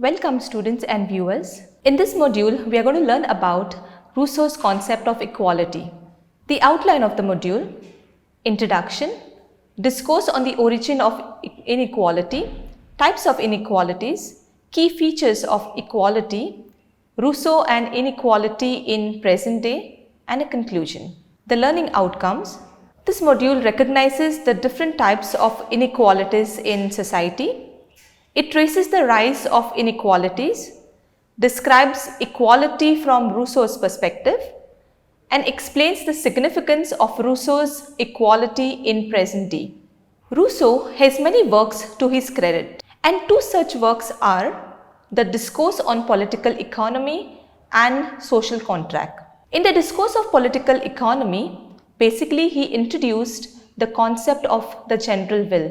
Welcome students and viewers. In this module, we are going to learn about Rousseau's concept of equality. The outline of the module: introduction, discourse on the origin of inequality, types of inequalities, key features of equality, Rousseau and inequality in present day, and a conclusion. The learning outcomes. This module recognizes the different types of inequalities in society. It traces the rise of inequalities, describes equality from Rousseau's perspective, and explains the significance of Rousseau's equality in present day. Rousseau has many works to his credit, and two such works are the Discourse on Political Economy and Social Contract. In the Discourse of Political Economy, basically he introduced the concept of the general will,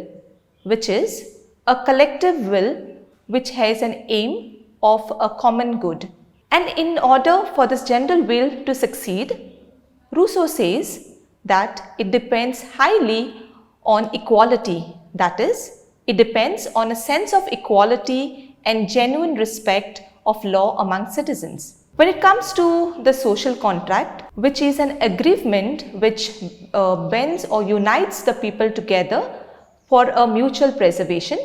which is a collective will which has an aim of a common good. And in order for this general will to succeed, Rousseau says that it depends highly on equality. That is, it depends on a sense of equality and genuine respect of law among citizens. When it comes to the social contract, which is an agreement which bends or unites the people together for a mutual preservation,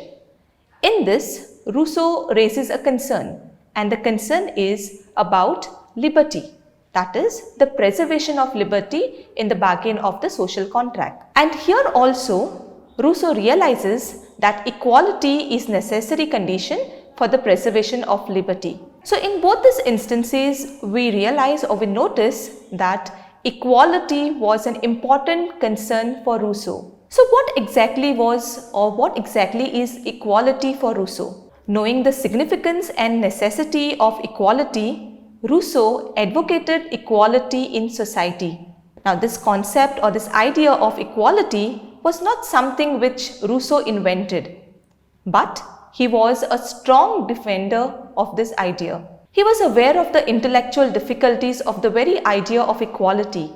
in this, Rousseau raises a concern, and the concern is about liberty. That is, the preservation of liberty in the bargain of the social contract. And here also, Rousseau realizes that equality is necessary condition for the preservation of liberty. So in both these instances, we realize or we notice that equality was an important concern for Rousseau. So what exactly was or what exactly is equality for Rousseau? Knowing the significance and necessity of equality, Rousseau advocated equality in society. Now this concept or this idea of equality was not something which Rousseau invented, but he was a strong defender of this idea. He was aware of the intellectual difficulties of the very idea of equality,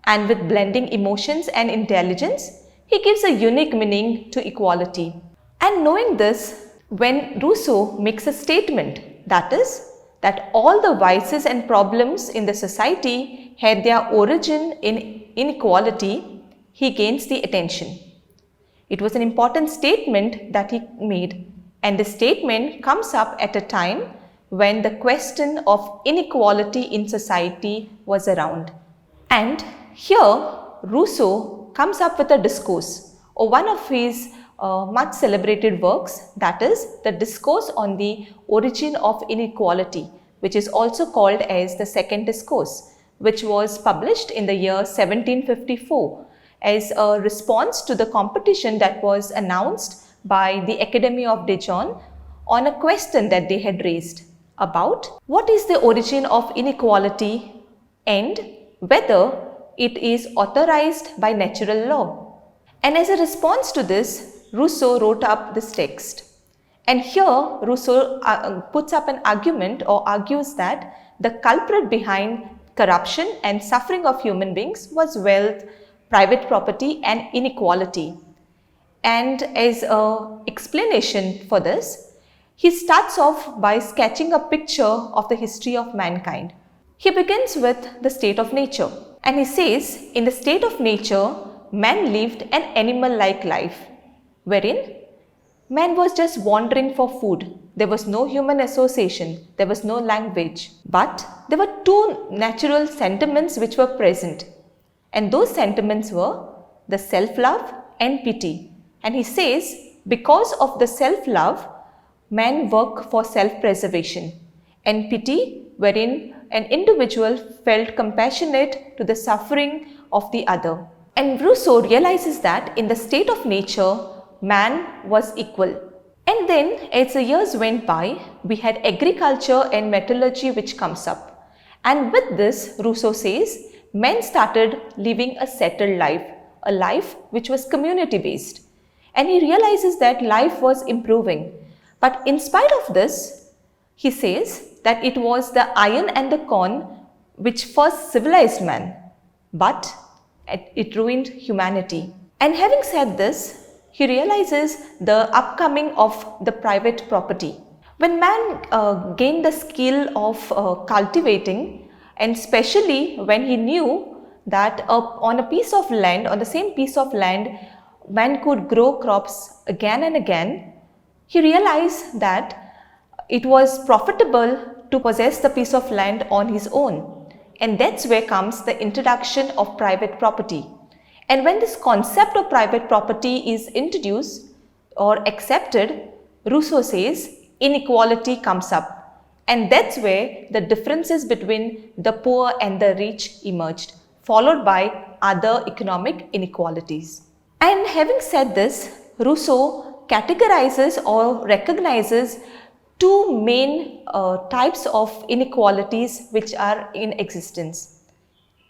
and with blending emotions and intelligence, he gives a unique meaning to equality. And knowing this, when Rousseau makes a statement, that is, that all the vices and problems in the society had their origin in inequality, he gains the attention. It was an important statement that he made, and the statement comes up at a time when the question of inequality in society was around. And here Rousseau comes up with a discourse, or one of his much celebrated works, that is the Discourse on the Origin of Inequality, which is also called as the Second Discourse, which was published in the year 1754 as a response to the competition that was announced by the Academy of Dijon on a question that they had raised about what is the origin of inequality and whether it is authorized by natural law. And as a response to this, Rousseau wrote up this text. And here Rousseau puts up an argument or argues that the culprit behind corruption and suffering of human beings was wealth, private property, and inequality. And as an explanation for this, he starts off by sketching a picture of the history of mankind. He begins with the state of nature, and he says, in the state of nature, man lived an animal-like life, wherein man was just wandering for food. There was no human association, there was no language, but there were two natural sentiments which were present, and those sentiments were the self-love and pity. And he says, because of the self-love, man worked for self-preservation, and pity, wherein an individual felt compassionate to the suffering of the other. And Rousseau realizes that in the state of nature, man was equal. And then as the years went by, we had agriculture and metallurgy which comes up. And with this, Rousseau says, men started living a settled life, a life which was community based. And he realizes that life was improving. But in spite of this, he says that it was the iron and the corn which first civilized man, but it ruined humanity. And having said this, he realizes the upcoming of the private property, When man gained the skill of cultivating, and especially when he knew that on a piece of land, on the same piece of land, man could grow crops again and again, he realized that it was profitable to possess the piece of land on his own. And that's where comes the introduction of private property. And when this concept of private property is introduced or accepted, Rousseau says inequality comes up. And that's where the differences between the poor and the rich emerged, followed by other economic inequalities. And having said this, Rousseau categorizes or recognizes two main types of inequalities which are in existence.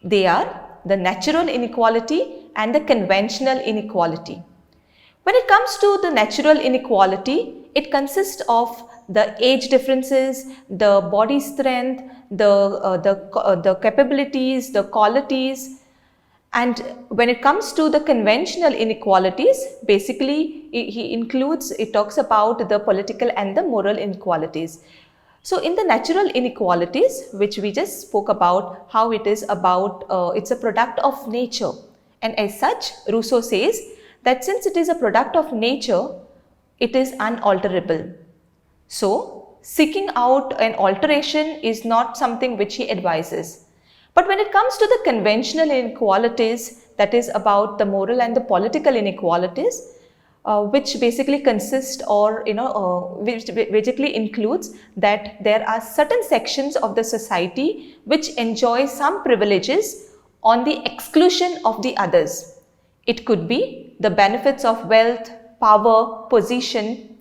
They are the natural inequality and the conventional inequality. When it comes to the natural inequality, it consists of the age differences, the body strength, the capabilities, the qualities. And when it comes to the conventional inequalities, basically it talks about the political and the moral inequalities. So in the natural inequalities, which we just spoke about, how it is about, it's a product of nature. And as such, Rousseau says that since it is a product of nature, it is unalterable. So seeking out an alteration is not something which he advises. But when it comes to the conventional inequalities, that is about the moral and the political inequalities, which basically consist or which basically includes that there are certain sections of the society which enjoy some privileges on the exclusion of the others. It could be the benefits of wealth, power, position.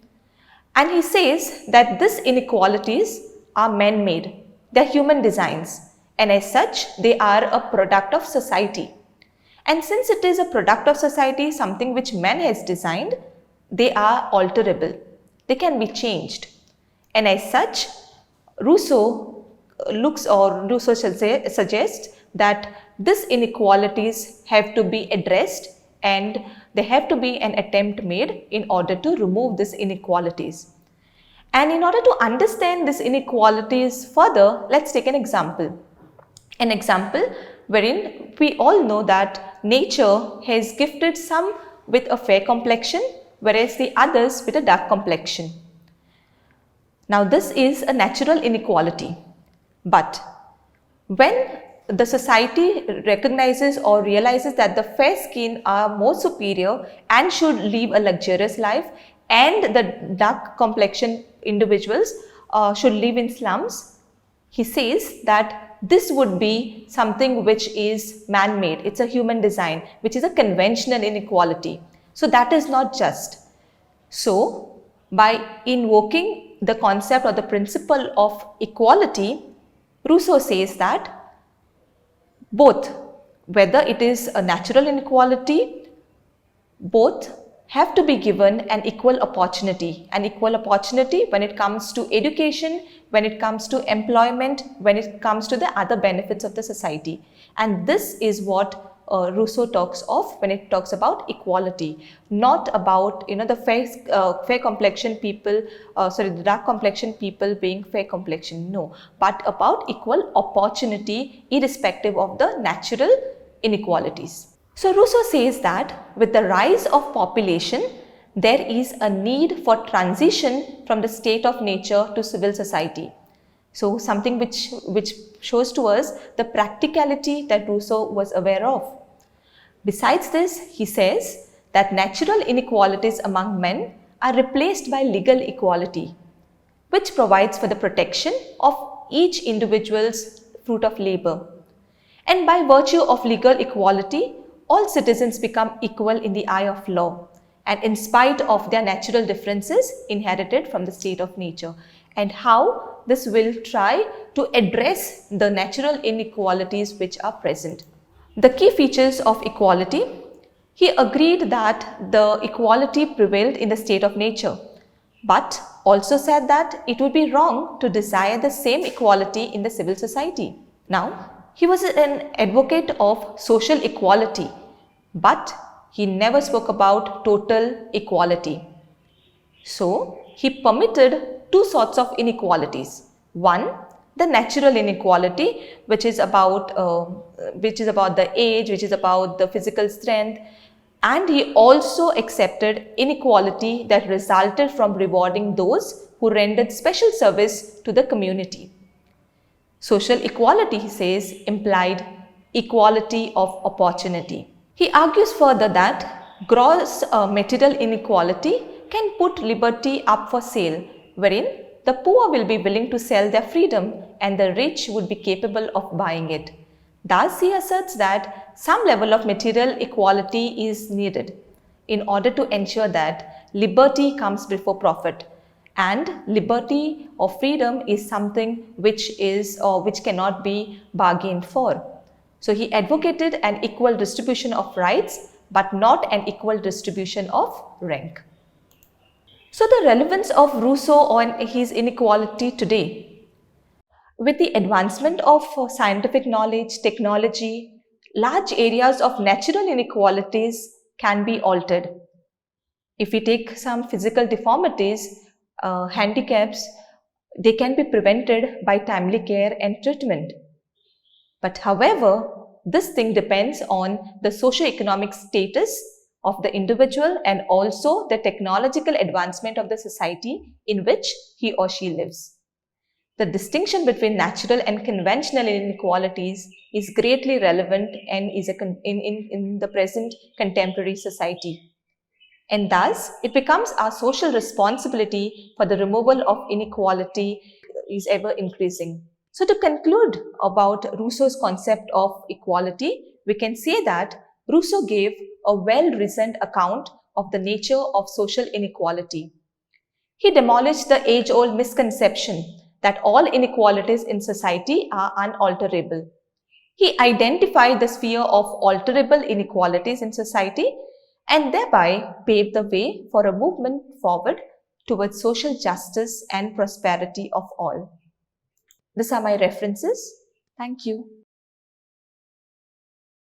And he says that these inequalities are man-made, they are human designs. And as such, they are a product of society. And since it is a product of society, something which man has designed, they are alterable. They can be changed. And as such, Rousseau suggests that these inequalities have to be addressed and there have to be an attempt made in order to remove these inequalities. And in order to understand these inequalities further, let's take an example. An example wherein we all know that nature has gifted some with a fair complexion, whereas the others with a dark complexion. Now this is a natural inequality. But when the society recognizes or realizes that the fair skin are more superior and should live a luxurious life, and the dark complexion individuals should live in slums, he says that this would be something which is man-made. It's a human design, which is a conventional inequality. So that is not just. So by invoking the concept or the principle of equality, Rousseau says that both, whether it is a natural inequality, both have to be given an equal opportunity when it comes to education, when it comes to employment, when it comes to the other benefits of the society. And this is what Rousseau talks of when it talks about equality, not about the fair complexion people, the dark complexion people being fair complexion, no, but about equal opportunity irrespective of the natural inequalities. So Rousseau says that with the rise of population, there is a need for transition from the state of nature to civil society. So something which shows to us the practicality that Rousseau was aware of. Besides this, he says that natural inequalities among men are replaced by legal equality, which provides for the protection of each individual's fruit of labor. And by virtue of legal equality, all citizens become equal in the eye of law, and in spite of their natural differences inherited from the state of nature. And how this will try to address the natural inequalities which are present. The key features of equality. He agreed that the equality prevailed in the state of nature, but also said that it would be wrong to desire the same equality in the civil society. Now, he was an advocate of social equality, but he never spoke about total equality. So, he permitted two sorts of inequalities. One, the natural inequality, which is about the age, which is about the physical strength, and he also accepted inequality that resulted from rewarding those who rendered special service to the community. Social equality, he says, implied equality of opportunity. He argues further that gross material inequality can put liberty up for sale, wherein the poor will be willing to sell their freedom and the rich would be capable of buying it. Thus, he asserts that some level of material equality is needed in order to ensure that liberty comes before profit, and liberty or freedom is something which cannot be bargained for. So he advocated an equal distribution of rights but not an equal distribution of rank. So the relevance of Rousseau on his inequality today. With the advancement of scientific knowledge, technology, large areas of natural inequalities can be altered. If we take some physical deformities, handicaps, they can be prevented by timely care and treatment. But however, this thing depends on the socio-economic status of the individual and also the technological advancement of the society in which he or she lives. The distinction between natural and conventional inequalities is greatly relevant and is in the present contemporary society. And thus, it becomes our social responsibility for the removal of inequality is ever increasing. So to conclude about Rousseau's concept of equality, we can say that Rousseau gave a well-reasoned account of the nature of social inequality. He demolished the age-old misconception that all inequalities in society are unalterable. He identified the sphere of alterable inequalities in society and thereby paved the way for a movement forward towards social justice and prosperity of all. These are my references. Thank you.